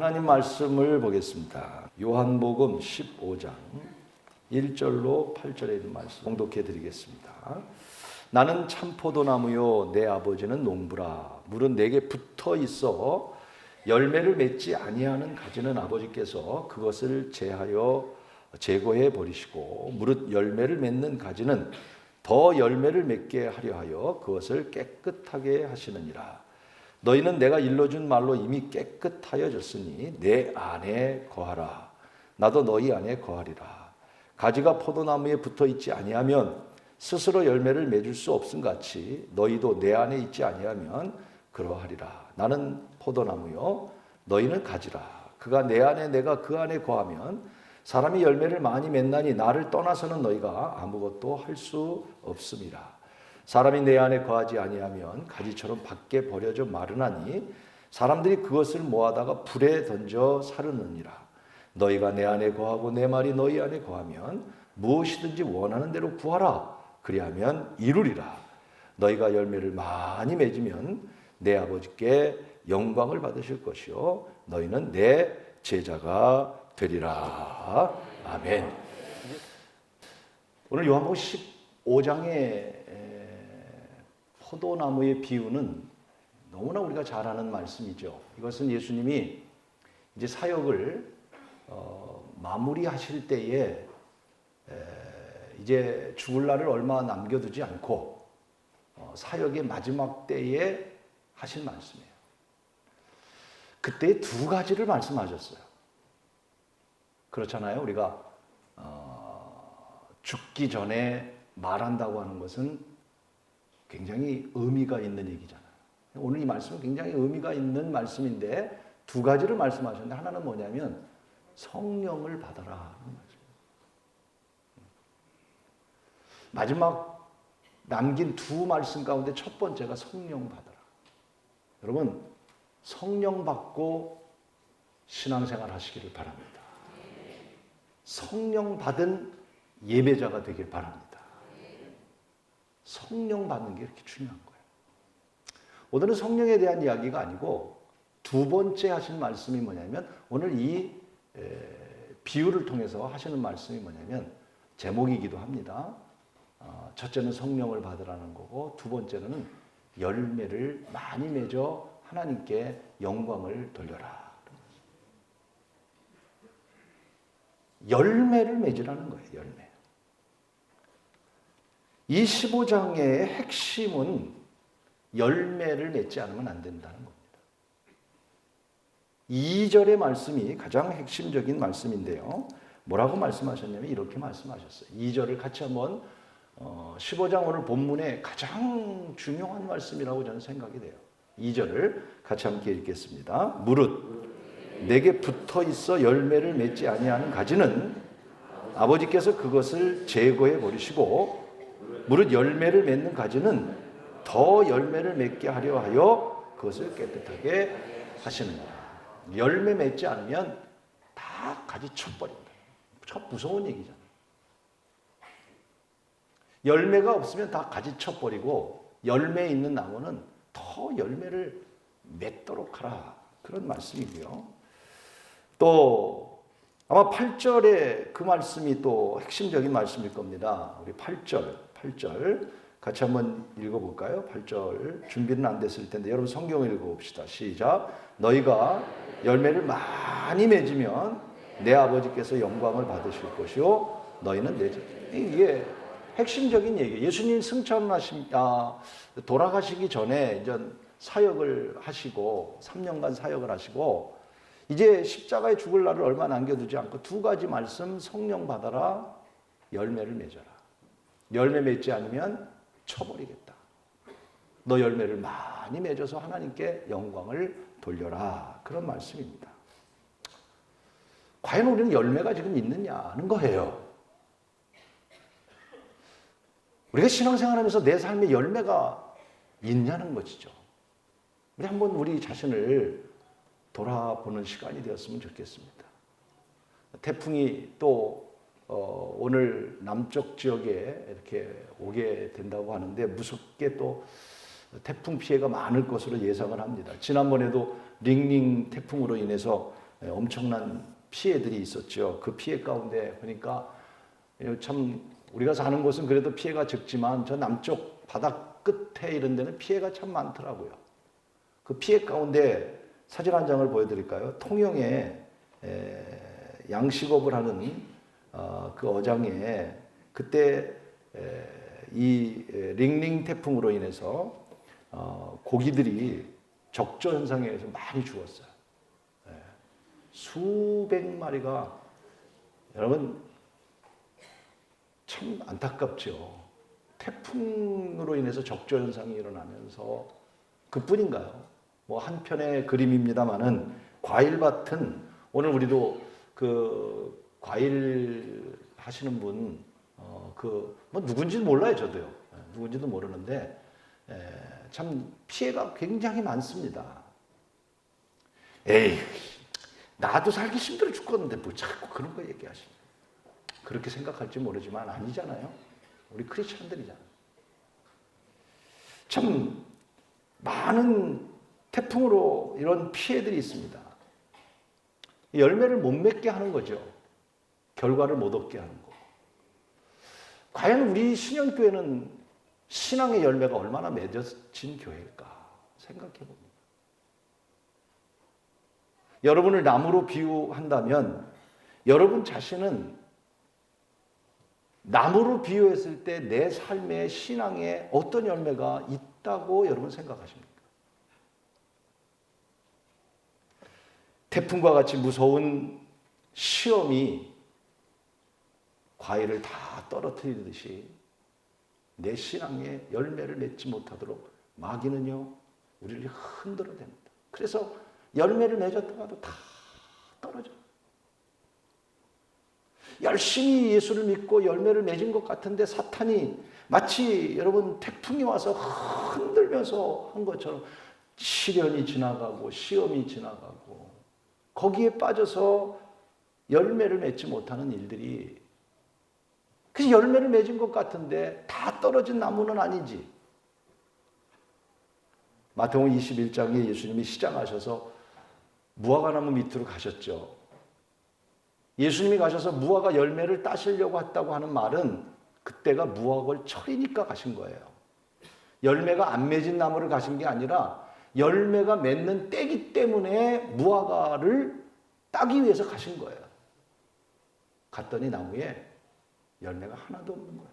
하나님 말씀을 보겠습니다. 요한복음 15장 1절로 8절에 있는 말씀 봉독해 드리겠습니다. 나는 참포도나무요 내 아버지는 농부라. 물은 내게 붙어 있어 열매를 맺지 아니하는 가지는 아버지께서 그것을 제거해 버리시고 무릇 열매를 맺는 가지는 더 열매를 맺게 하려 하여 그것을 깨끗하게 하시느니라. 너희는 내가 일러준 말로 이미 깨끗하여졌으니 내 안에 거하라. 나도 너희 안에 거하리라. 가지가 포도나무에 붙어 있지 아니하면 스스로 열매를 맺을 수 없음 같이 너희도 내 안에 있지 아니하면 그러하리라. 나는 포도나무요 너희는 가지라. 그가 내 안에 내가 그 안에 거하면 사람이 열매를 많이 맺나니 나를 떠나서는 너희가 아무것도 할 수 없음이라. 사람이 내 안에 거하지 아니하면 가지처럼 밖에 버려져 마르나니 사람들이 그것을 모아다가 불에 던져 사르느니라. 너희가 내 안에 거하고 내 말이 너희 안에 거하면 무엇이든지 원하는 대로 구하라. 그리하면 이루리라. 너희가 열매를 많이 맺으면 내 아버지께 영광을 받으실 것이요 너희는 내 제자가 되리라. 아멘. 오늘 요한복음 15장의 포도나무의 비유는 너무나 우리가 잘 아는 말씀이죠. 이것은 예수님이 이제 사역을 마무리하실 때에 이제 죽을 날을 얼마 남겨두지 않고 사역의 마지막 때에 하신 말씀이에요. 그때 두 가지를 말씀하셨어요. 그렇잖아요. 우리가 죽기 전에 말한다고 하는 것은 굉장히 의미가 있는 얘기잖아요. 오늘 이 말씀은 굉장히 의미가 있는 말씀인데 두 가지를 말씀하셨는데 하나는 뭐냐면 성령을 받아라 하는 말씀이에요. 마지막 남긴 두 말씀 가운데 첫 번째가 성령 받아라. 여러분 성령 받고 신앙생활 하시기를 바랍니다. 성령 받은 예배자가 되길 바랍니다. 성령 받는 게 이렇게 중요한 거예요. 오늘은 성령에 대한 이야기가 아니고 두 번째 하신 말씀이 뭐냐면 오늘 이 비유를 통해서 하시는 말씀이 뭐냐면 제목이기도 합니다. 첫째는 성령을 받으라는 거고 두 번째는 열매를 많이 맺어 하나님께 영광을 돌려라. 열매를 맺으라는 거예요. 열매. 이 15장의 핵심은 열매를 맺지 않으면 안 된다는 겁니다. 2절의 말씀이 가장 핵심적인 말씀인데요. 뭐라고 말씀하셨냐면 이렇게 말씀하셨어요. 2절을 같이 한번 15장 오늘 본문의 가장 중요한 말씀이라고 저는 생각이 돼요. 2절을 같이 함께 읽겠습니다. 무릇 내게 붙어 있어 열매를 맺지 아니하는 가지는 아버지께서 그것을 제거해 버리시고 무릇 열매를 맺는 가지는 더 열매를 맺게 하려 하여 그것을 깨끗하게 하시느니라. 열매 맺지 않으면 다 가지 쳐버립니다. 참 무서운 얘기잖아요. 열매가 없으면 다 가지 쳐버리고 열매 있는 나무는 더 열매를 맺도록 하라. 그런 말씀이고요. 또 아마 8절에 그 말씀이 또 핵심적인 말씀일 겁니다. 우리 8절 같이 한번 읽어볼까요? 8절 준비는 안 됐을 텐데 여러분 성경을 읽어봅시다. 시작. 너희가 열매를 많이 맺으면 내 아버지께서 영광을 받으실 것이요 너희는 내 제자. 이게 핵심적인 얘기예요. 예수님 돌아가시기 전에 이제 사역을 하시고 3년간 사역을 하시고 이제 십자가에 죽을 날을 얼마 남겨두지 않고 두 가지 말씀 성령 받아라 열매를 맺어라. 열매 맺지 않으면 쳐버리겠다. 너 열매를 많이 맺어서 하나님께 영광을 돌려라. 그런 말씀입니다. 과연 우리는 열매가 지금 있느냐는 거예요. 우리가 신앙생활하면서 내 삶에 열매가 있냐는 것이죠. 우리 한번 우리 자신을 돌아보는 시간이 되었으면 좋겠습니다. 태풍이 또 오늘 남쪽 지역에 이렇게 오게 된다고 하는데 무섭게 또 태풍 피해가 많을 것으로 예상을 합니다. 지난번에도 링링 태풍으로 인해서 엄청난 피해들이 있었죠. 그 피해 가운데 보니까 참 우리가 사는 곳은 그래도 피해가 적지만 저 남쪽 바다 끝에 이런 데는 피해가 참 많더라고요. 그 피해 가운데 사진 한 장을 보여드릴까요? 통영에 양식업을 하는 그 어장에 그때 이 링링 태풍으로 인해서 고기들이 적조 현상에 의해서 많이 죽었어요. 수백 마리가, 여러분 참 안타깝죠. 태풍으로 인해서 적조 현상이 일어나면서 그뿐인가요? 뭐 한편의 그림입니다만은 과일밭은 오늘 우리도 그 과일 하시는 분 뭐 누군지는 몰라요. 저도요. 누군지도 모르는데 참 피해가 굉장히 많습니다. 에이, 나도 살기 힘들어 죽겠는데 뭐 자꾸 그런 거 얘기하시냐. 그렇게 생각할지 모르지만 아니잖아요. 우리 크리스천들이잖아요. 참 많은 태풍으로 이런 피해들이 있습니다. 열매를 못 맺게 하는 거죠. 결과를 못 얻게 하는 거. 과연 우리 신현교회는 신앙의 열매가 얼마나 맺어진 교회일까 생각해 봅니다. 여러분을 나무로 비유한다면 여러분 자신은 나무로 비유했을 때 내 삶의 신앙에 어떤 열매가 있다고 여러분 생각하십니까? 태풍과 같이 무서운 시험이 과일을 다 떨어뜨리듯이 내 신앙에 열매를 맺지 못하도록 마귀는요 우리를 흔들어댑니다. 그래서 열매를 맺었다가도 다 떨어져요. 열심히 예수를 믿고 열매를 맺은 것 같은데 사탄이 마치 여러분 태풍이 와서 흔들면서 한 것처럼 시련이 지나가고 시험이 지나가고 거기에 빠져서 열매를 맺지 못하는 일들이, 그래서 열매를 맺은 것 같은데 다 떨어진 나무는 아니지. 마태복음 21장에 예수님이 시장하셔서 무화과나무 밑으로 가셨죠. 예수님이 가셔서 무화과 열매를 따시려고 했다고 하는 말은 그때가 무화과 철이니까 가신 거예요. 열매가 안 맺은 나무를 가신 게 아니라 열매가 맺는 때기 때문에 무화과를 따기 위해서 가신 거예요. 갔더니 나무에 열매가 하나도 없는 거예요.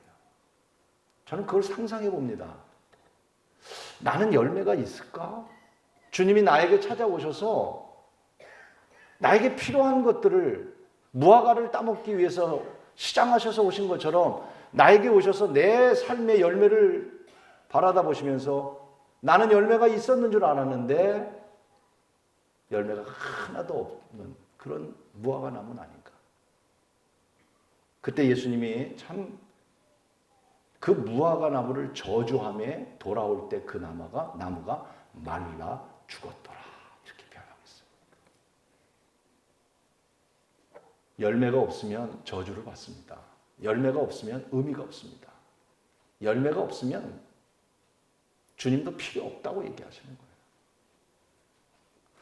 저는 그걸 상상해 봅니다. 나는 열매가 있을까? 주님이 나에게 찾아오셔서 나에게 필요한 것들을, 무화과를 따먹기 위해서 시장하셔서 오신 것처럼 나에게 오셔서 내 삶의 열매를 바라다 보시면서 나는 열매가 있었는 줄 알았는데 열매가 하나도 없는 그런 무화과 나무는 아닌가. 그때 예수님이 참 그 무화과 나무를 저주함에 돌아올 때 그 나무가 말라 죽었더라. 이렇게 표현하겠어요. 열매가 없으면 저주를 받습니다. 열매가 없으면 의미가 없습니다. 열매가 없으면 주님도 필요 없다고 얘기하시는 거예요.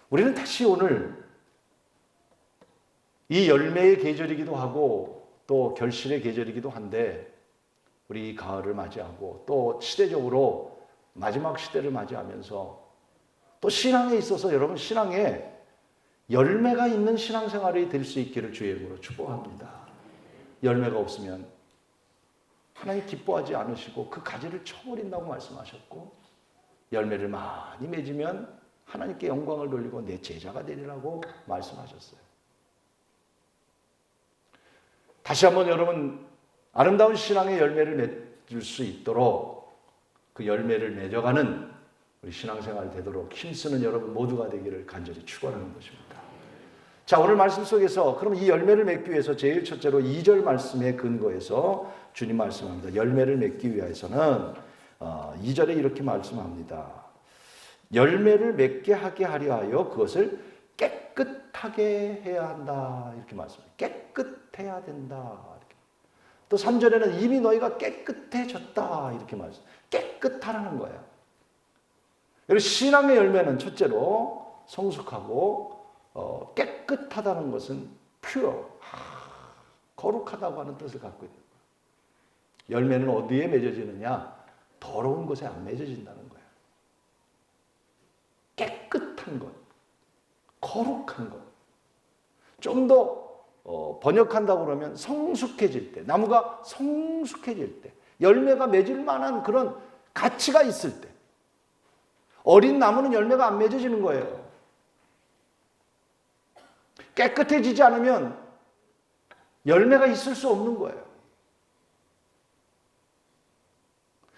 우리는 다시 오늘 이 열매의 계절이기도 하고 또 결실의 계절이기도 한데 우리 가을을 맞이하고 또 시대적으로 마지막 시대를 맞이하면서 또 신앙에 있어서 여러분 신앙에 열매가 있는 신앙생활이 될 수 있기를 주의 이름으로 축복합니다. 열매가 없으면 하나님 기뻐하지 않으시고 그 가지를 쳐버린다고 말씀하셨고 열매를 많이 맺으면 하나님께 영광을 돌리고 내 제자가 되리라고 말씀하셨어요. 다시 한번 여러분 아름다운 신앙의 열매를 맺을 수 있도록 그 열매를 맺어가는 우리 신앙생활 되도록 힘쓰는 여러분 모두가 되기를 간절히 축원하는 것입니다. 자, 오늘 말씀 속에서 그럼 이 열매를 맺기 위해서 제일 첫째로 2절 말씀에 근거해서 주님 말씀합니다. 열매를 맺기 위해서는 2절에 이렇게 말씀합니다. 열매를 맺게 하게 하려 하여 그것을 깨끗하게 해야 한다. 이렇게 말씀합니다. 깨끗해야 된다. 이렇게. 또 3절에는 이미 너희가 깨끗해졌다. 이렇게 말씀합니다. 깨끗하라는 거예요. 그리고 신앙의 열매는 첫째로 성숙하고 깨끗하다는 것은 pure, 거룩하다고 하는 뜻을 갖고 있는 거예요. 열매는 어디에 맺어지느냐? 더러운 곳에 안 맺어진다는 거예요. 깨끗한 것, 거룩한 것. 좀 더 번역한다고 그러면 성숙해질 때, 나무가 성숙해질 때, 열매가 맺을 만한 그런 가치가 있을 때, 어린 나무는 열매가 안 맺어지는 거예요. 깨끗해지지 않으면 열매가 있을 수 없는 거예요.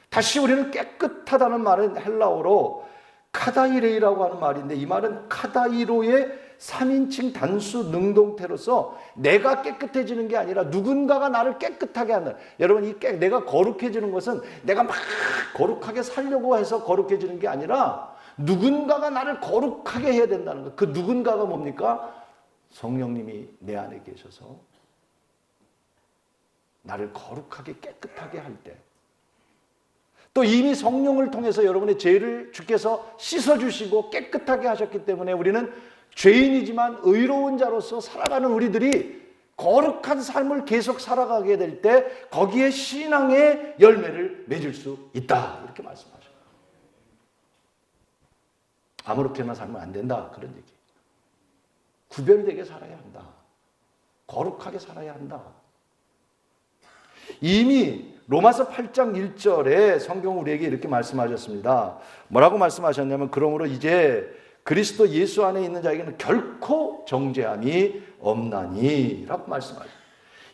다시 우리는 깨끗하다는 말은 헬라어로 카다이레이라고 하는 말인데, 이 말은 카다이로의 3인칭 단수 능동태로서 내가 깨끗해지는 게 아니라 누군가가 나를 깨끗하게 한다. 여러분, 내가 거룩해지는 것은 내가 막 거룩하게 살려고 해서 거룩해지는 게 아니라 누군가가 나를 거룩하게 해야 된다는 것. 그 누군가가 뭡니까? 성령님이 내 안에 계셔서 나를 거룩하게 깨끗하게 할 때, 또 이미 성령을 통해서 여러분의 죄를 주께서 씻어주시고 깨끗하게 하셨기 때문에 우리는 죄인이지만 의로운 자로서 살아가는 우리들이 거룩한 삶을 계속 살아가게 될 때 거기에 신앙의 열매를 맺을 수 있다, 이렇게 말씀하셔요. 아무렇게나 살면 안 된다, 그런 얘기. 구별되게 살아야 한다. 거룩하게 살아야 한다. 이미 로마서 8장 1절에 성경 우리에게 이렇게 말씀하셨습니다. 뭐라고 말씀하셨냐면, 그러므로 이제 그리스도 예수 안에 있는 자에게는 결코 정죄함이 없나니 라고 말씀하셨어요.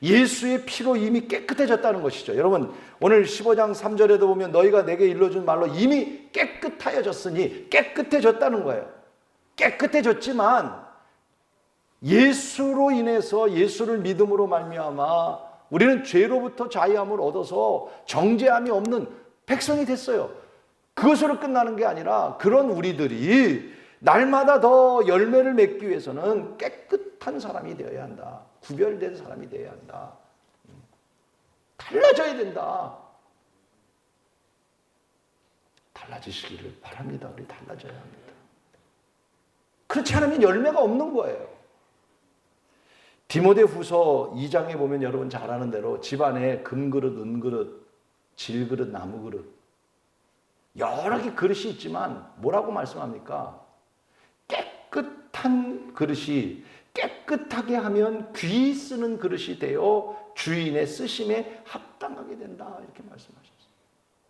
예수의 피로 이미 깨끗해졌다는 것이죠. 여러분, 오늘 15장 3절에도 보면 너희가 내게 일러준 말로 이미 깨끗하여졌으니, 깨끗해졌다는 거예요. 깨끗해졌지만 예수로 인해서, 예수를 믿음으로 말미암아 우리는 죄로부터 자유함을 얻어서 정죄함이 없는 백성이 됐어요. 그것으로 끝나는 게 아니라 그런 우리들이 날마다 더 열매를 맺기 위해서는 깨끗한 사람이 되어야 한다. 구별된 사람이 되어야 한다. 달라져야 된다. 달라지시기를 바랍니다. 우리 달라져야 합니다. 그렇지 않으면 열매가 없는 거예요. 디모데후서 2장에 보면 여러분 잘 아는 대로 집안에 금그릇, 은그릇, 질그릇, 나무그릇 여러 개 그릇이 있지만 뭐라고 말씀합니까? 깨끗한 그릇이, 깨끗하게 하면 귀 쓰는 그릇이 되어 주인의 쓰심에 합당하게 된다, 이렇게 말씀하셨어요.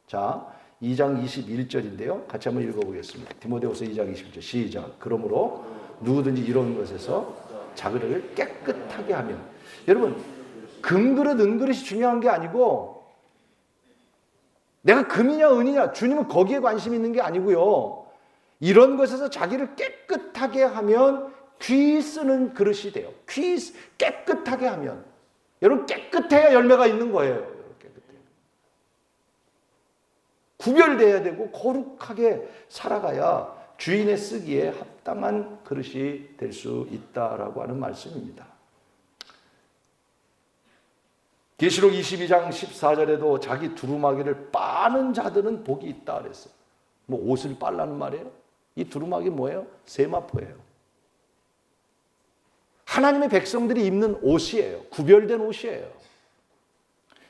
자, 2장 21절인데요. 같이 한번 읽어보겠습니다. 디모데후서 2장 21절 시작. 그러므로 누구든지 이런 것에서 자기를 깨끗하게 하면, 여러분 금그릇 은그릇이 중요한 게 아니고 내가 금이냐 은이냐, 주님은 거기에 관심 있는 게 아니고요. 이런 것에서 자기를 깨끗하게 하면 귀 쓰는 그릇이 돼요. 귀 깨끗하게 하면, 여러분 깨끗해야 열매가 있는 거예요. 깨끗해야. 구별돼야 되고 거룩하게 살아가야 주인의 쓰기에 합당한 그릇이 될 수 있다라고 하는 말씀입니다. 계시록 22장 14절에도 자기 두루마기를 빠는 자들은 복이 있다 그랬어요. 뭐 옷을 빨라는 말이에요? 이 두루마기 뭐예요? 세마포예요. 하나님의 백성들이 입는 옷이에요. 구별된 옷이에요.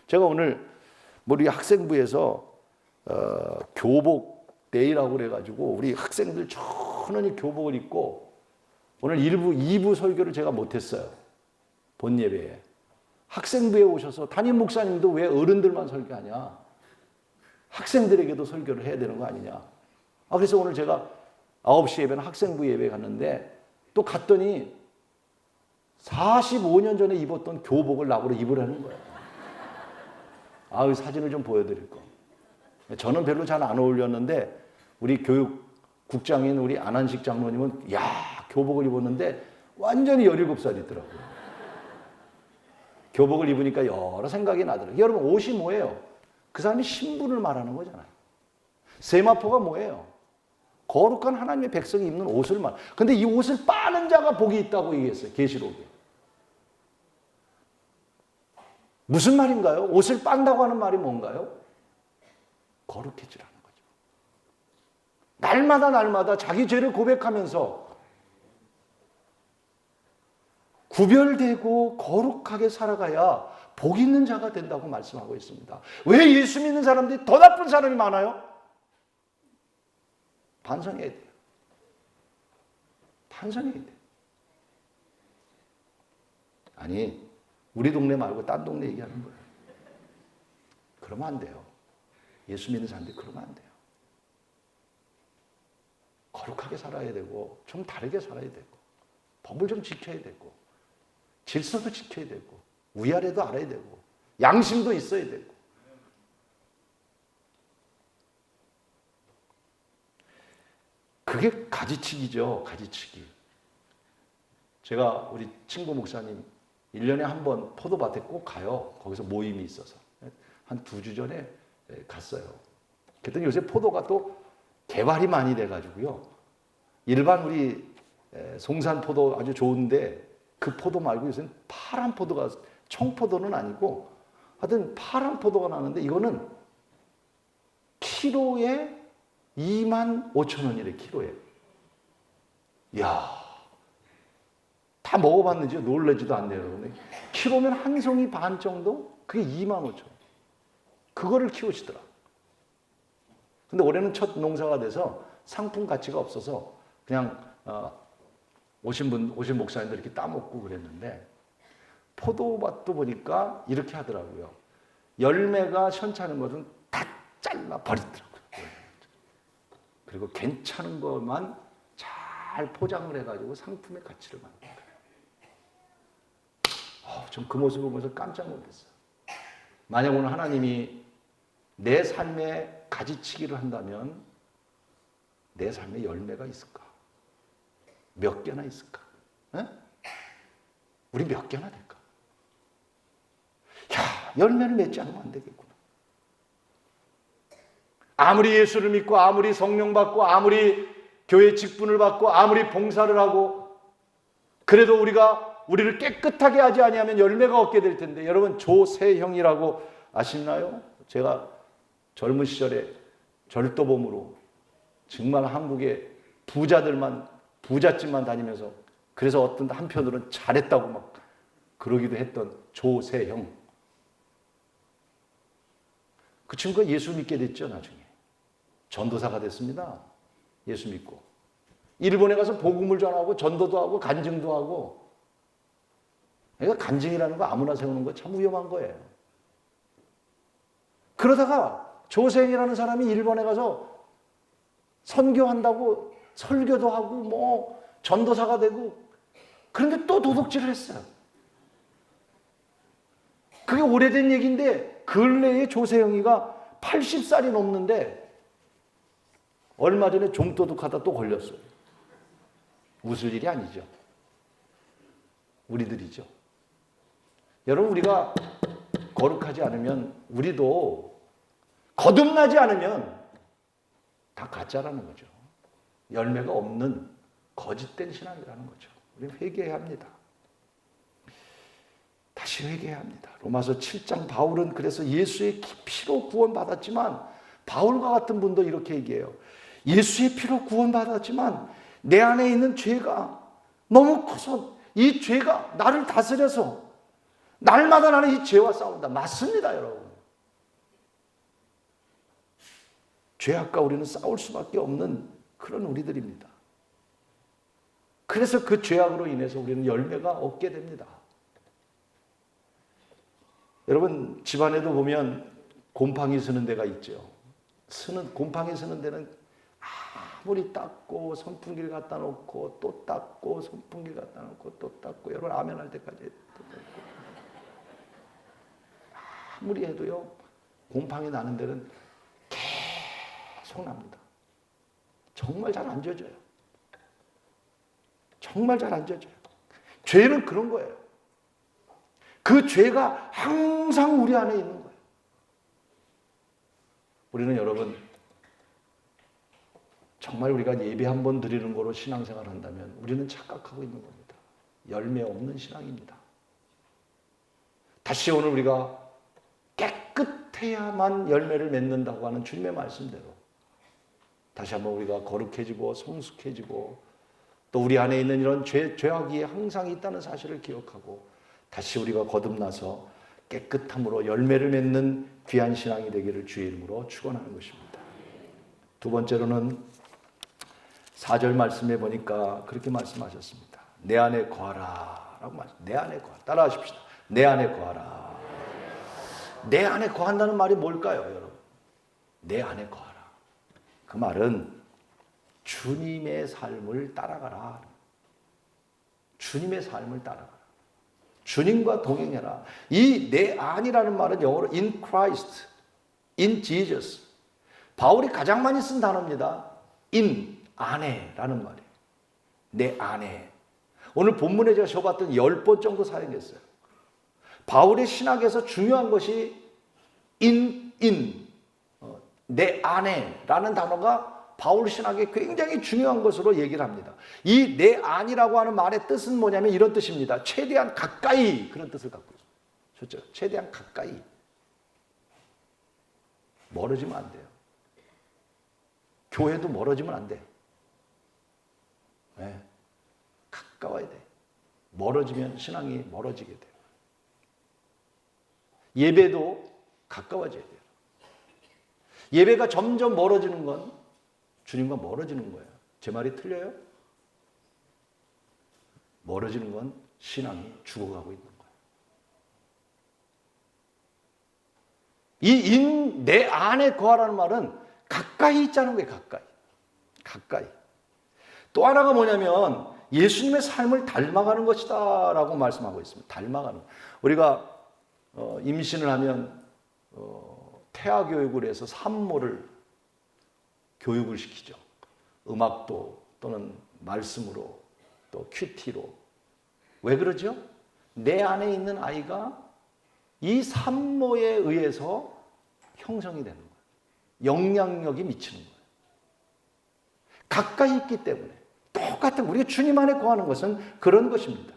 제가 오늘 우리 학생부에서 교복 데이라고 그래가지고 우리 학생들 천원히 교복을 입고 오늘 2부 설교를 제가 못했어요. 본 예배에. 학생부에 오셔서 담임 목사님도 왜 어른들만 설교하냐? 학생들에게도 설교를 해야 되는 거 아니냐? 그래서 오늘 제가 9시 예배는 학생부 예배 갔는데 또 갔더니 45년 전에 입었던 교복을 나보러 입으라는 거예요. 사진을 좀 보여드릴 거. 저는 별로 잘 안 어울렸는데 우리 교육국장인 우리 안한식 장로님은 교복을 입었는데 완전히 17살이더라고요. 교복을 입으니까 여러 생각이 나더라고요. 여러분 옷이 뭐예요? 그 사람이 신분을 말하는 거잖아요. 세마포가 뭐예요? 거룩한 하나님의 백성이 입는 옷을 말. 근데 이 옷을 빠는 자가 복이 있다고 얘기했어요. 계시록에. 무슨 말인가요? 옷을 빤다고 하는 말이 뭔가요? 거룩해지라는 거죠. 날마다 자기 죄를 고백하면서 구별되고 거룩하게 살아가야 복 있는 자가 된다고 말씀하고 있습니다. 왜 예수 믿는 사람들이 더 나쁜 사람이 많아요? 반성해야 돼요. 반성해야 돼요. 아니, 우리 동네 말고 딴 동네 얘기하는 거예요. 그러면 안 돼요. 예수 믿는 사람들이 그러면 안 돼요. 거룩하게 살아야 되고 좀 다르게 살아야 되고 법을 좀 지켜야 되고 질서도 지켜야 되고 위아래도 알아야 되고 양심도 있어야 되고. 그게 가지치기죠. 가지치기. 제가 우리 친구 목사님 1년에 한 번 포도밭에 꼭 가요. 거기서 모임이 있어서. 한 2주 전에 갔어요. 그랬더니 요새 포도가 또 개발이 많이 돼가지고요. 일반 우리 송산 포도 아주 좋은데 그 포도 말고 요새는 파란 포도가, 청포도는 아니고 하여튼 파란 포도가 나는데 이거는 키로에 25,000원이래, 키로에. 이야, 다 먹어봤는지 놀라지도 않네요, 여러분. 키로면 한 송이 반 정도? 그게 25,000원. 그거를 키우시더라. 근데 올해는 첫 농사가 돼서 상품 가치가 없어서 그냥 오신 목사님들 이렇게 따먹고 그랬는데, 포도밭도 보니까 이렇게 하더라고요. 열매가 시원찮은 것은 다 잘라 버리더라고요. 그리고 괜찮은 것만 잘 포장을 해가지고 상품의 가치를 만든 거예요. 전 그 모습을 보면서 깜짝 놀랐어요. 만약 오늘 하나님이 내 삶에 가지치기를 한다면 내 삶에 열매가 있을까? 몇 개나 있을까? 에? 우리 몇 개나 될까? 야, 열매를 맺지 않으면 안 되겠구나. 아무리 예수를 믿고 아무리 성령 받고 아무리 교회 직분을 받고 아무리 봉사를 하고 그래도 우리를 깨끗하게 하지 아니하면 열매가 없게 될 텐데, 여러분 조세형이라고 아시나요? 제가 젊은 시절에 절도범으로 정말 한국의 부잣집만 다니면서, 그래서 어떤 한편으로는 잘했다고 막 그러기도 했던 조세형. 그 친구가 예수 믿게 됐죠, 나중에. 전도사가 됐습니다. 예수 믿고. 일본에 가서 복음을 전하고 전도도 하고 간증도 하고. 그러니까 간증이라는 거 아무나 세우는 거 참 위험한 거예요. 그러다가 조세형이라는 사람이 일본에 가서 선교한다고 설교도 하고 뭐 전도사가 되고, 그런데 또 도둑질을 했어요. 그게 오래된 얘기인데 근래에 조세형이가 80살이 넘는데 얼마 전에 좀도둑하다 또 걸렸어요. 웃을 일이 아니죠. 우리들이죠. 여러분, 우리가 거룩하지 않으면, 우리도 거듭나지 않으면 다 가짜라는 거죠. 열매가 없는 거짓된 신앙이라는 거죠. 우리는 회개해야 합니다. 다시 회개해야 합니다. 로마서 7장, 바울은 그래서 예수의 피로 구원받았지만, 바울과 같은 분도 이렇게 얘기해요. 예수의 피로 구원받았지만 내 안에 있는 죄가 너무 커서 이 죄가 나를 다스려서 날마다 나는 이 죄와 싸운다. 맞습니다, 여러분. 죄악과 우리는 싸울 수밖에 없는 그런 우리들입니다. 그래서 그 죄악으로 인해서 우리는 열매가 없게 됩니다. 여러분, 집안에도 보면 곰팡이 쓰는 데가 있죠. 곰팡이 쓰는 데는 아무리 닦고 선풍기를 갖다 놓고 또 닦고 선풍기를 갖다 놓고 또 닦고, 여러분 아멘 할 때까지 또 닦고, 아무리 해도요 곰팡이 나는 데는 계속 납니다. 정말 잘 안 져져요. 정말 잘 안 져져요. 죄는 그런 거예요. 그 죄가 항상 우리 안에 있는 거예요. 우리는 여러분, 정말 우리가 예배 한 번 드리는 거로 신앙생활을 한다면 우리는 착각하고 있는 겁니다. 열매 없는 신앙입니다. 다시 오늘 우리가 깨끗해야만 열매를 맺는다고 하는 주님의 말씀대로 다시 한번 우리가 거룩해지고 성숙해지고 또 우리 안에 있는 이런 죄악이 항상 있다는 사실을 기억하고 다시 우리가 거듭나서 깨끗함으로 열매를 맺는 귀한 신앙이 되기를 주의 이름으로 축원하는 것입니다. 두 번째로는 4절 말씀에 보니까 그렇게 말씀하셨습니다. 내 안에 거하라 라고 말씀하셨습니다. 내 안에 거하라. 따라 하십시다. 내 안에 거하라. 내 안에 거한다는 말이 뭘까요, 여러분? 내 안에 거하라. 그 말은 주님의 삶을 따라가라. 주님의 삶을 따라가라. 주님과 동행해라. 이 내 안이라는 말은 영어로 in Christ, in Jesus. 바울이 가장 많이 쓴 단어입니다. in, 안에라는 말이에요. 내 안에. 오늘 본문에 제가 적어봤던 10번 정도 사용했어요. 바울의 신학에서 중요한 것이 in, 내 안에라는 단어가 바울 신학에 굉장히 중요한 것으로 얘기를 합니다. 이 내 안이라고 하는 말의 뜻은 뭐냐면 이런 뜻입니다. 최대한 가까이, 그런 뜻을 갖고 있습니다. 좋죠? 최대한 가까이. 멀어지면 안 돼요. 교회도 멀어지면 안 돼. 네. 가까워야 돼. 멀어지면 신앙이 멀어지게 돼요. 예배도 가까워져야 돼요. 예배가 점점 멀어지는 건 주님과 멀어지는 거예요. 제 말이 틀려요? 멀어지는 건 신앙이 죽어가고 있는 거예요. 이 내 안에 거하라는 말은 가까이 있자는 거예요. 가까이. 또 하나가 뭐냐면 예수님의 삶을 닮아가는 것이다 라고 말씀하고 있습니다. 닮아가는. 우리가 임신을 하면 태아 교육을 해서 산모를 교육을 시키죠. 음악도 또는 말씀으로 또 큐티로. 왜 그러죠? 내 안에 있는 아이가 이 산모에 의해서 형성이 되는 거예요. 영향력이 미치는 거예요. 가까이 있기 때문에. 똑같은 우리가 주님 안에 거하는 것은 그런 것입니다.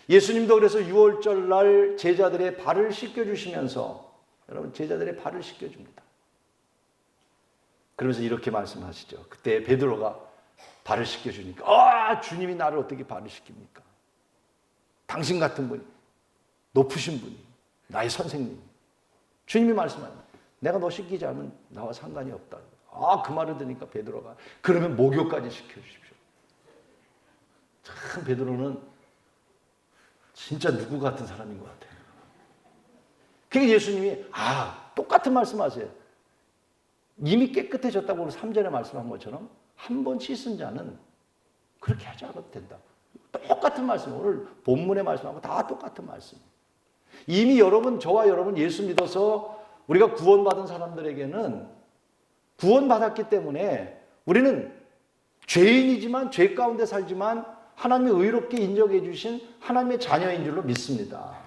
예수님도 그래서 6월절 날 제자들의 발을 씻겨주시면서 여러분 제자들의 발을 씻겨줍니다. 그러면서 이렇게 말씀하시죠. 그때 베드로가 발을 씻겨주니까 주님이 나를 어떻게 발을 씻깁니까? 당신 같은 분이 높으신 분이 나의 선생님 주님이 말씀합니다. 내가 너 씻기지 않으면 나와 상관이 없다. 그 말을 들으니까 베드로가 그러면 목욕까지 시켜주십시오. 참 베드로는 진짜 누구 같은 사람인 것 같아요. 그러니까 예수님이 똑같은 말씀하세요. 이미 깨끗해졌다고 오늘 3절에 말씀한 것처럼 한 번 씻은 자는 그렇게 하지 않아도 된다. 똑같은 말씀. 오늘 본문의 말씀하고 다 똑같은 말씀. 이미 저와 여러분 예수 믿어서 우리가 구원받은 사람들에게는 구원받았기 때문에 우리는 죄인이지만 죄 가운데 살지만 하나님이 의롭게 인정해 주신 하나님의 자녀인 줄로 믿습니다.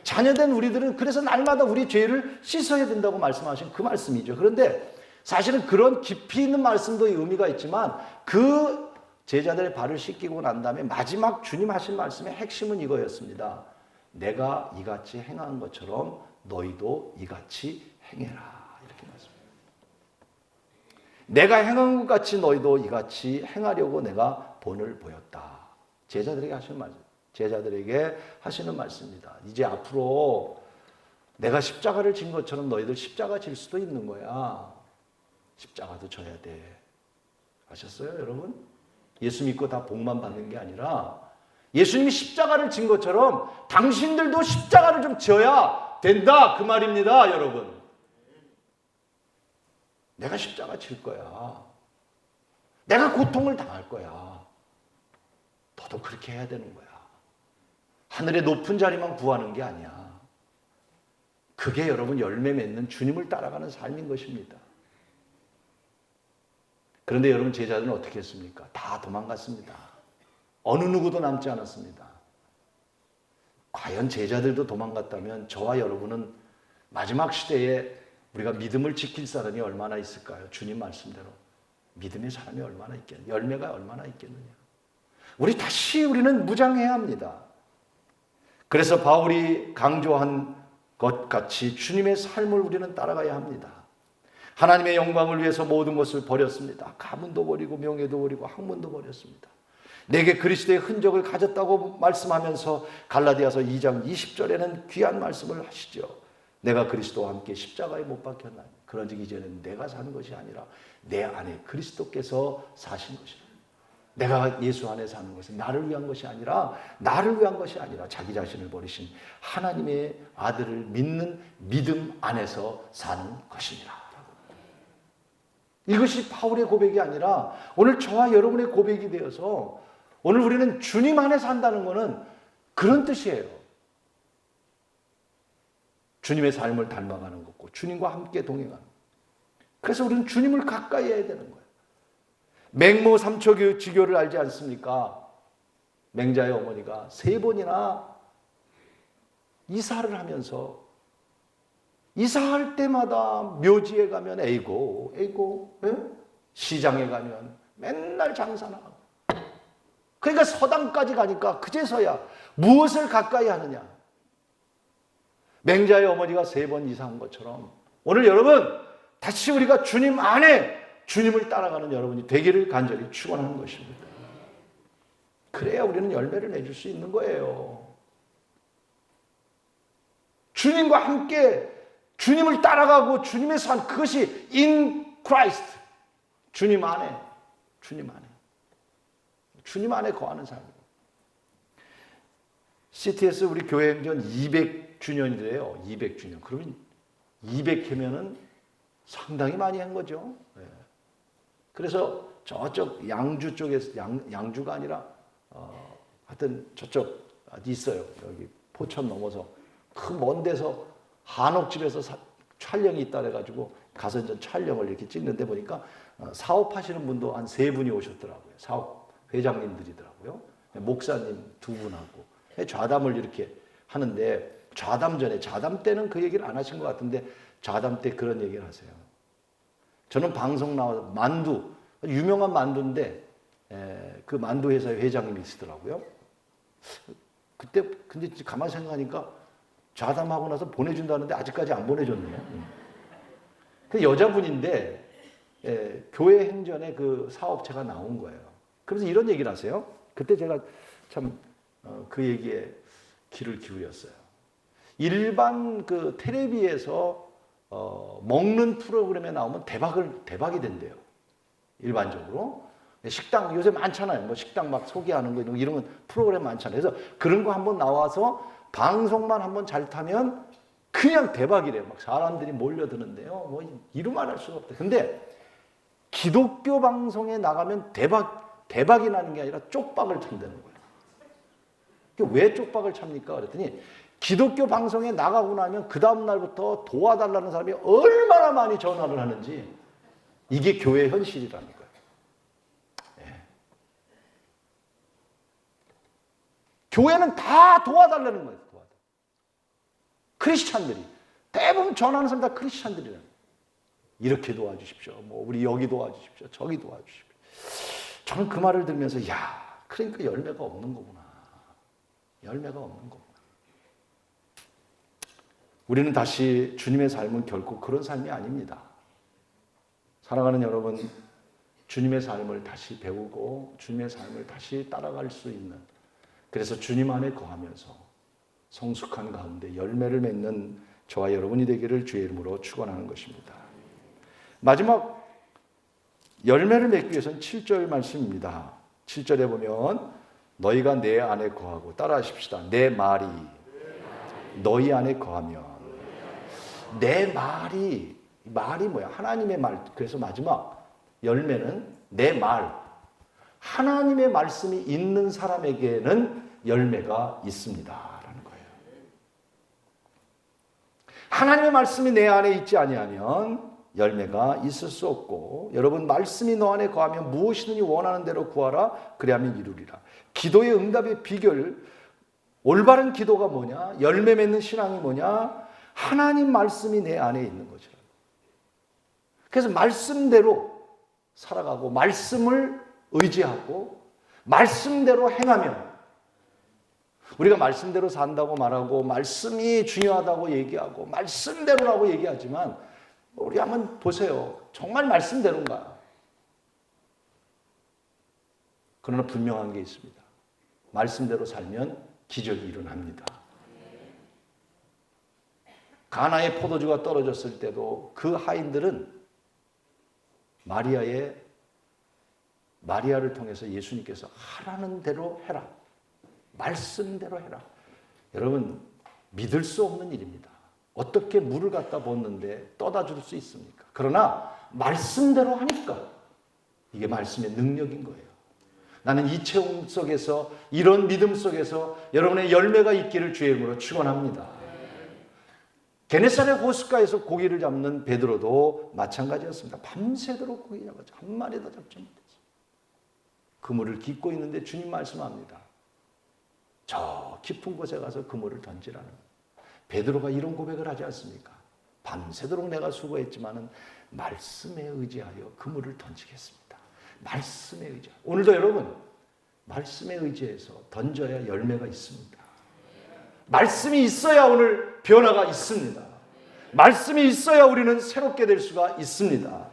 자녀된 우리들은 그래서 날마다 우리 죄를 씻어야 된다고 말씀하신 그 말씀이죠. 그런데 사실은 그런 깊이 있는 말씀도 의미가 있지만 그 제자들의 발을 씻기고 난 다음에 마지막 주님 하신 말씀의 핵심은 이거였습니다. 내가 이같이 행한 것처럼 너희도 이같이 행해라. 이렇게 말씀합니다. 내가 행한 것 같이 너희도 이같이 행하려고 내가 본을 보였다. 제자들에게 하시는 말씀입니다. 이제 앞으로 내가 십자가를 진 것처럼 너희들 십자가 질 수도 있는 거야. 십자가도 져야 돼. 아셨어요, 여러분? 예수 믿고 다 복만 받는 게 아니라 예수님이 십자가를 진 것처럼 당신들도 십자가를 좀 져야 된다. 그 말입니다, 여러분. 내가 십자가 질 거야. 내가 고통을 당할 거야. 너도 그렇게 해야 되는 거야. 하늘의 높은 자리만 구하는 게 아니야. 그게 여러분 열매 맺는 주님을 따라가는 삶인 것입니다. 그런데 여러분 제자들은 어떻게 했습니까? 다 도망갔습니다. 어느 누구도 남지 않았습니다. 과연 제자들도 도망갔다면 저와 여러분은 마지막 시대에 우리가 믿음을 지킬 사람이 얼마나 있을까요? 주님 말씀대로 믿음의 사람이 얼마나 있겠느냐, 열매가 얼마나 있겠느냐. 우리는 무장해야 합니다. 그래서 바울이 강조한 것 같이 주님의 삶을 우리는 따라가야 합니다. 하나님의 영광을 위해서 모든 것을 버렸습니다. 가문도 버리고 명예도 버리고 학문도 버렸습니다. 내게 그리스도의 흔적을 가졌다고 말씀하면서 갈라디아서 2장 20절에는 귀한 말씀을 하시죠. 내가 그리스도와 함께 십자가에 못 박혔나니 그런즉 이제는 내가 사는 것이 아니라 내 안에 그리스도께서 사신 것이라. 내가 예수 안에 사는 것은 나를 위한 것이 아니라 자기 자신을 버리신 하나님의 아들을 믿는 믿음 안에서 사는 것이니라. 이것이 바울의 고백이 아니라 오늘 저와 여러분의 고백이 되어서 오늘 우리는 주님 안에 산다는 것은 그런 뜻이에요. 주님의 삶을 닮아가는 것고 주님과 함께 동행하는 것. 그래서 우리는 주님을 가까이 해야 되는 거예요. 맹모 삼초지교를 알지 않습니까? 맹자의 어머니가 3번이나 이사를 하면서 이사할 때마다 묘지에 가면 에이고 예? 시장에 가면 맨날 장사나 하고 그러니까 서당까지 가니까 그제서야 무엇을 가까이 하느냐. 맹자의 어머니가 3번 이사한 것처럼 오늘 여러분 다시 우리가 주님 안에 주님을 따라가는 여러분이 되기를 간절히 축원하는 것입니다. 그래야 우리는 열매를 맺을 수 있는 거예요. 주님과 함께 주님을 따라가고 주님의 삶, 그것이 in Christ. 주님 안에 거하는 삶이에요. CTS 우리 교회 행전 200주년이래요. 200주년. 그러면 200회면은 상당히 많이 한 거죠. 네. 그래서 저쪽 양주 쪽에서 양주가 아니라 하여튼 저쪽 있어요. 여기 포천 넘어서 그 먼 데서 한옥집에서 촬영이 있다 그래가지고 가서 이제 촬영을 이렇게 찍는데 보니까 사업하시는 분도 한 3분이 오셨더라고요. 사업 회장님들이더라고요. 목사님 2분하고 좌담을 이렇게 하는데 좌담 때는 그 얘기를 안 하신 것 같은데 좌담 때 그런 얘기를 하세요. 저는 방송 나와서 만두, 유명한 만두인데 그 만두 회사의 회장님이 있으더라고요. 그때 근데 가만히 생각하니까 좌담하고 나서 보내준다는데 아직까지 안 보내줬네요. 그 여자분인데 교회 행전에 그 사업체가 나온 거예요. 그래서 이런 얘기를 하세요. 그때 제가 참 그 얘기에 귀를 기울였어요. 일반 그 텔레비에서 먹는 프로그램에 나오면 대박이 된대요. 일반적으로. 식당 요새 많잖아요. 뭐 식당 막 소개하는 거 이런 건 프로그램 많잖아요. 그래서 그런 거 한번 나와서 방송만 한번 잘 타면 그냥 대박이래요. 막 사람들이 몰려드는데요. 뭐 이루 말할 수가 없다. 근데 기독교 방송에 나가면 대박이 나는 게 아니라 쪽박을 찬다는 거예요. 왜 쪽박을 찹니까? 그랬더니 기독교 방송에 나가고 나면 그 다음 날부터 도와달라는 사람이 얼마나 많이 전화를 하는지 이게 교회 현실이라는 거예요. 예. 교회는 다 도와달라는 거예요. 크리스찬들이 대부분 전화하는 사람 다 크리스찬들이라는 거예요. 이렇게 도와주십시오. 뭐 우리 여기 도와주십시오. 저기 도와주십시오. 저는 그 말을 들으면서 그러니까 열매가 없는 거구나. 우리는 다시 주님의 삶은 결코 그런 삶이 아닙니다. 사랑하는 여러분, 주님의 삶을 다시 배우고 주님의 삶을 다시 따라갈 수 있는, 그래서 주님 안에 거하면서 성숙한 가운데 열매를 맺는 저와 여러분이 되기를 주의 이름으로 축원하는 것입니다. 마지막 열매를 맺기 위해서는 7절 말씀입니다. 7절에 보면 너희가 내 안에 거하고 따라하십시다. 내 말이 너희 안에 거하면. 내 말이 뭐야? 하나님의 말. 그래서 마지막 열매는 내 말. 하나님의 말씀이 있는 사람에게는 열매가 있습니다. 라는 거예요. 하나님의 말씀이 내 안에 있지 아니하면 열매가 있을 수 없고, 여러분 말씀이 너 안에 거하면 무엇이든지 원하는 대로 구하라 그리하면 이루리라. 기도의 응답의 비결, 올바른 기도가 뭐냐? 열매 맺는 신앙이 뭐냐? 하나님 말씀이 내 안에 있는 거죠. 그래서 말씀대로 살아가고 말씀을 의지하고 말씀대로 행하면, 우리가 말씀대로 산다고 말하고 말씀이 중요하다고 얘기하고 말씀대로라고 얘기하지만 우리 한번 보세요. 정말 말씀대로인가? 그러나 분명한 게 있습니다. 말씀대로 살면 기적이 일어납니다. 가나의 포도주가 떨어졌을 때도 그 하인들은 마리아를 통해서 예수님께서 하라는 대로 해라. 말씀대로 해라. 여러분, 믿을 수 없는 일입니다. 어떻게 물을 갖다 붓는데 떠다 줄 수 있습니까? 그러나 말씀대로 하니까 이게 말씀의 능력인 거예요. 나는 이 체험 속에서, 이런 믿음 속에서 여러분의 열매가 있기를 주의 이름으로 축원합니다. 게네사렛 호숫가에서 고기를 잡는 베드로도 마찬가지였습니다. 밤새도록 고기 잡았죠. 한 마리도 잡지 못했어요. 그물을 깃고 있는데 주님 말씀합니다. 저 깊은 곳에 가서 그물을 던지라는. 베드로가 이런 고백을 하지 않습니까? 밤새도록 내가 수고했지만은 말씀에 의지하여 그물을 던지겠습니다. 말씀에 의지하여. 오늘도 여러분, 말씀에 의지해서 던져야 열매가 있습니다. 말씀이 있어야 오늘 변화가 있습니다. 말씀이 있어야 우리는 새롭게 될 수가 있습니다.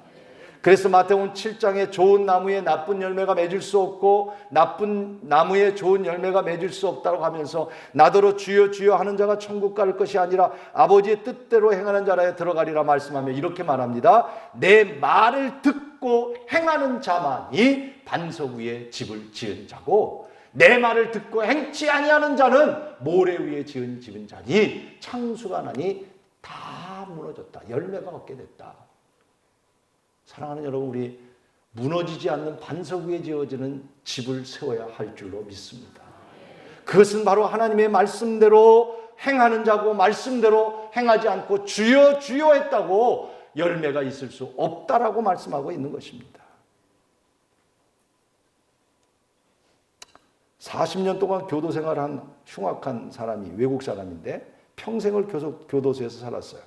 그래서 마태복음 7장에 좋은 나무에 나쁜 열매가 맺을 수 없고 나쁜 나무에 좋은 열매가 맺을 수 없다고 하면서 나더러 주여 주여 하는 자가 천국 갈 것이 아니라 아버지의 뜻대로 행하는 자라에 들어가리라 말씀하며 이렇게 말합니다. 내 말을 듣고 행하는 자만이 반석 위에 집을 지은 자고 내 말을 듣고 행치 아니하는 자는 모래 위에 지은 집은 자니 창수가 나니 다 무너졌다. 열매가 없게 됐다. 사랑하는 여러분, 우리 무너지지 않는 반석 위에 지어지는 집을 세워야 할 줄로 믿습니다. 그것은 바로 하나님의 말씀대로 행하는 자고 말씀대로 행하지 않고 주여 주여 했다고 열매가 있을 수 없다라고 말씀하고 있는 것입니다. 40년 동안 교도 생활한 흉악한 사람이 외국 사람인데 평생을 교도소에서 살았어요.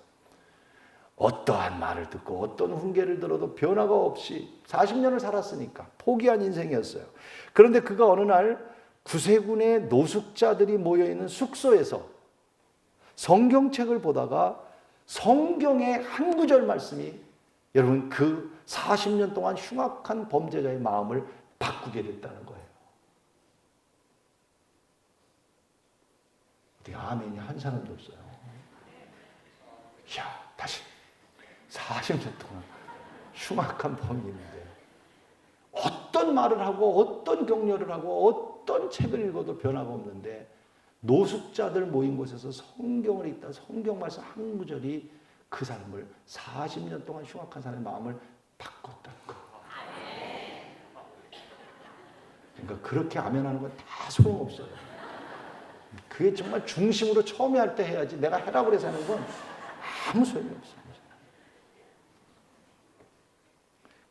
어떠한 말을 듣고 어떤 훈계를 들어도 변화가 없이 40년을 살았으니까 포기한 인생이었어요. 그런데 그가 어느 날 구세군의 노숙자들이 모여있는 숙소에서 성경책을 보다가 성경의 한 구절 말씀이 여러분 그 40년 동안 흉악한 범죄자의 마음을 바꾸게 됐다는 거예요. 어떻게 아멘이 한 사람도 없어요. 이야, 다시 40년 동안 흉악한 범인인데 어떤 말을 하고 어떤 격려를 하고 어떤 책을 읽어도 변화가 없는데 노숙자들 모인 곳에서 성경을 읽다 성경 말씀 한 구절이 그 사람을 40년 동안 흉악한 사람의 마음을 바꿨다는 거. 그러니까 그렇게 아멘하는 건 다 소용없어요. 그게 정말 중심으로 처음에 할 때 해야지 내가 해라고 그래서 하는 건 아무 소용이 없어요.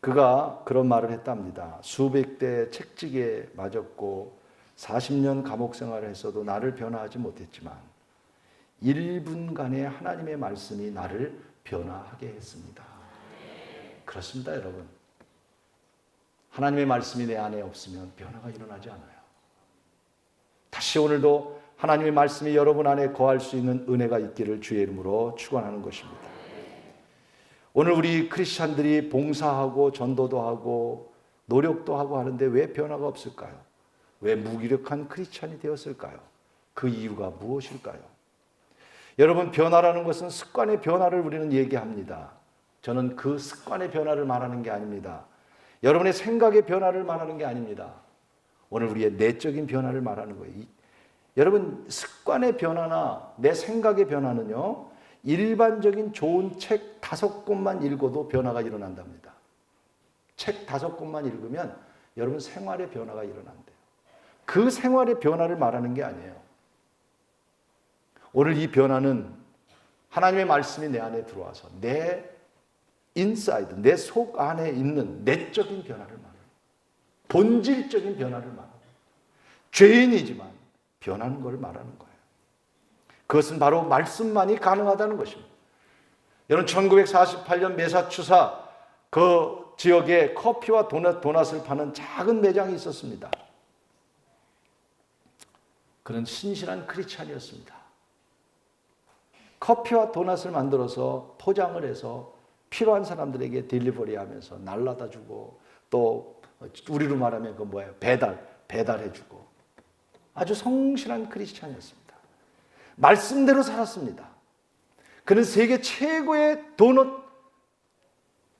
그가 그런 말을 했답니다. 수백 대 책찍에 맞았고 40년 감옥 생활을 했어도 나를 변화하지 못했지만 1분간의 하나님의 말씀이 나를 변화하게 했습니다. 그렇습니다, 여러분. 하나님의 말씀이 내 안에 없으면 변화가 일어나지 않아요. 다시 오늘도 하나님의 말씀이 여러분 안에 거할 수 있는 은혜가 있기를 주의 이름으로 축원하는 것입니다. 오늘 우리 크리스찬들이 봉사하고 전도도 하고 노력도 하고 하는데 왜 변화가 없을까요? 왜 무기력한 크리스찬이 되었을까요? 그 이유가 무엇일까요? 여러분, 변화라는 것은 습관의 변화를 우리는 얘기합니다. 저는 그 습관의 변화를 말하는 게 아닙니다. 여러분의 생각의 변화를 말하는 게 아닙니다. 오늘 우리의 내적인 변화를 말하는 거예요. 여러분, 습관의 변화나 내 생각의 변화는요, 일반적인 좋은 책 5권만 읽어도 변화가 일어난답니다. 책 5권만 읽으면 여러분 생활의 변화가 일어난대요. 그 생활의 변화를 말하는 게 아니에요. 오늘 이 변화는 하나님의 말씀이 내 안에 들어와서 내 인사이드, 내 속 안에 있는 내적인 변화를 말해요. 본질적인 변화를 말해요. 죄인이지만 변하는 걸 말하는 거예요. 그것은 바로 말씀만이 가능하다는 것입니다. 여러분, 1948년 매사추사 그 지역에 커피와 도넛을 파는 작은 매장이 있었습니다. 그는 신실한 크리스찬이었습니다. 커피와 도넛을 만들어서 포장을 해서 필요한 사람들에게 딜리버리 하면서 날라다 주고 또 우리로 말하면 그 뭐예요? 배달해주고 아주 성실한 크리스찬이었습니다. 말씀대로 살았습니다. 그는 세계 최고의 도넛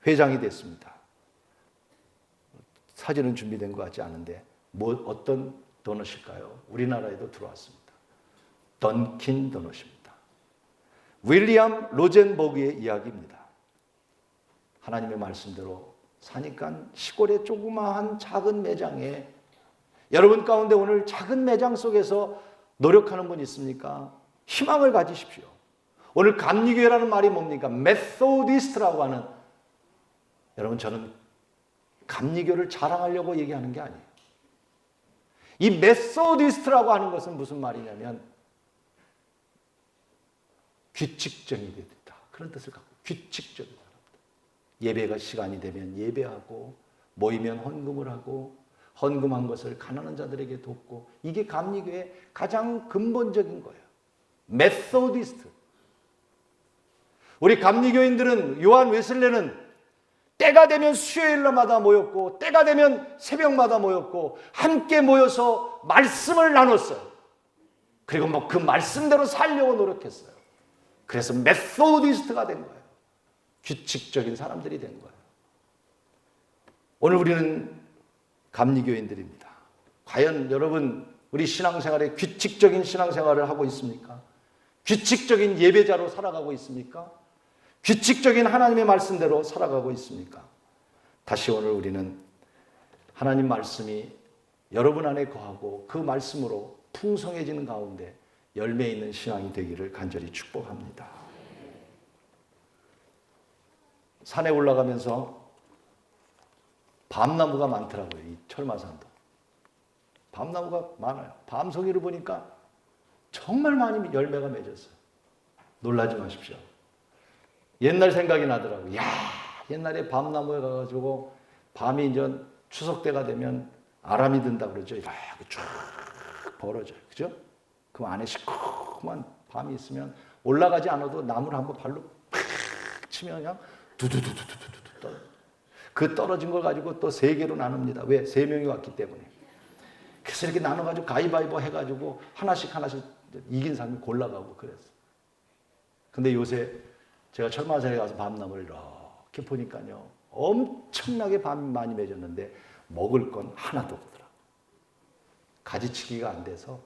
회장이 됐습니다. 사진은 준비된 것 같지 않은데 어떤 도넛일까요? 우리나라에도 들어왔습니다. 던킨 도넛입니다. 윌리엄 로젠버그의 이야기입니다. 하나님의 말씀대로 사니까 시골의 조그마한 작은 매장에, 여러분 가운데 오늘 작은 매장 속에서 노력하는 분 있습니까? 희망을 가지십시오. 오늘 감리교회라는 말이 뭡니까? 메소디스트라고 하는, 여러분 저는 감리교를 자랑하려고 얘기하는 게 아니에요. 이 메소디스트라고 하는 것은 무슨 말이냐면 규칙적이 되다, 그런 뜻을 갖고 규칙적인 사람들. 예배가 시간이 되면 예배하고, 모이면 헌금을 하고, 헌금한 것을 가난한 자들에게 돕고, 이게 감리교의 가장 근본적인 거예요. 메소디스트. 우리 감리교인들은, 요한 웨슬레는 때가 되면 수요일마다 모였고, 때가 되면 새벽마다 모였고, 함께 모여서 말씀을 나눴어요. 그리고 뭐 그 말씀대로 살려고 노력했어요. 그래서 메소디스트가 된 거예요. 규칙적인 사람들이 된 거예요. 오늘 우리는 감리교인들입니다. 과연 여러분 우리 신앙생활에 규칙적인 신앙생활을 하고 있습니까? 규칙적인 예배자로 살아가고 있습니까? 규칙적인 하나님의 말씀대로 살아가고 있습니까? 다시 오늘 우리는 하나님 말씀이 여러분 안에 거하고 그 말씀으로 풍성해지는 가운데 열매 있는 신앙이 되기를 간절히 축복합니다. 산에 올라가면서 밤나무가 많더라고요. 이 철마산도. 밤나무가 많아요. 밤송이를 보니까 정말 많이 열매가 맺었어요. 놀라지 마십시오. 옛날 생각이 나더라고요. 야, 옛날에 밤나무에 가가지고 밤이 이제 추석 때가 되면 아람이 든다 그러죠. 이렇게 쭉 벌어져요. 그죠? 그 안에 시커먼 밤이 있으면 올라가지 않아도 나무를 한번 발로 팍 치면 그냥 두두두두두두두 떨어져. 그 떨어진 걸 가지고 또 3개로 나눕니다. 왜? 3명이 왔기 때문에. 그래서 이렇게 나눠가지고 가위바위보 해가지고 하나씩 이긴 사람이 골라가고 그랬어. 근데 요새 제가 철마산에 가서 밤나무를 이렇게 보니까요, 엄청나게 밤이 많이 맺었는데 먹을 건 하나도 없더라. 가지치기가 안 돼서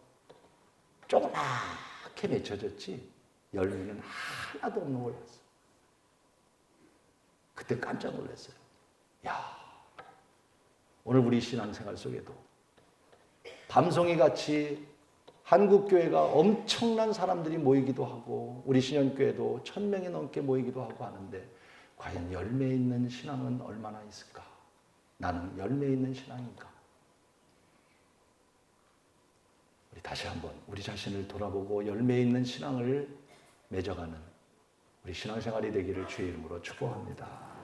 조그맣게 맺혀졌지 열매는 하나도 없는 걸 봤어. 그때 깜짝 놀랐어요. 야, 오늘 우리 신앙생활 속에도 밤송이 같이 한국교회가 엄청난 사람들이 모이기도 하고, 우리 신현교회도 1000명이 넘게 모이기도 하고 하는데, 과연 열매 있는 신앙은 얼마나 있을까? 나는 열매 있는 신앙인가? 우리 다시 한번 우리 자신을 돌아보고 열매 있는 신앙을 맺어가는 우리 신앙생활이 되기를 주의 이름으로 축복합니다.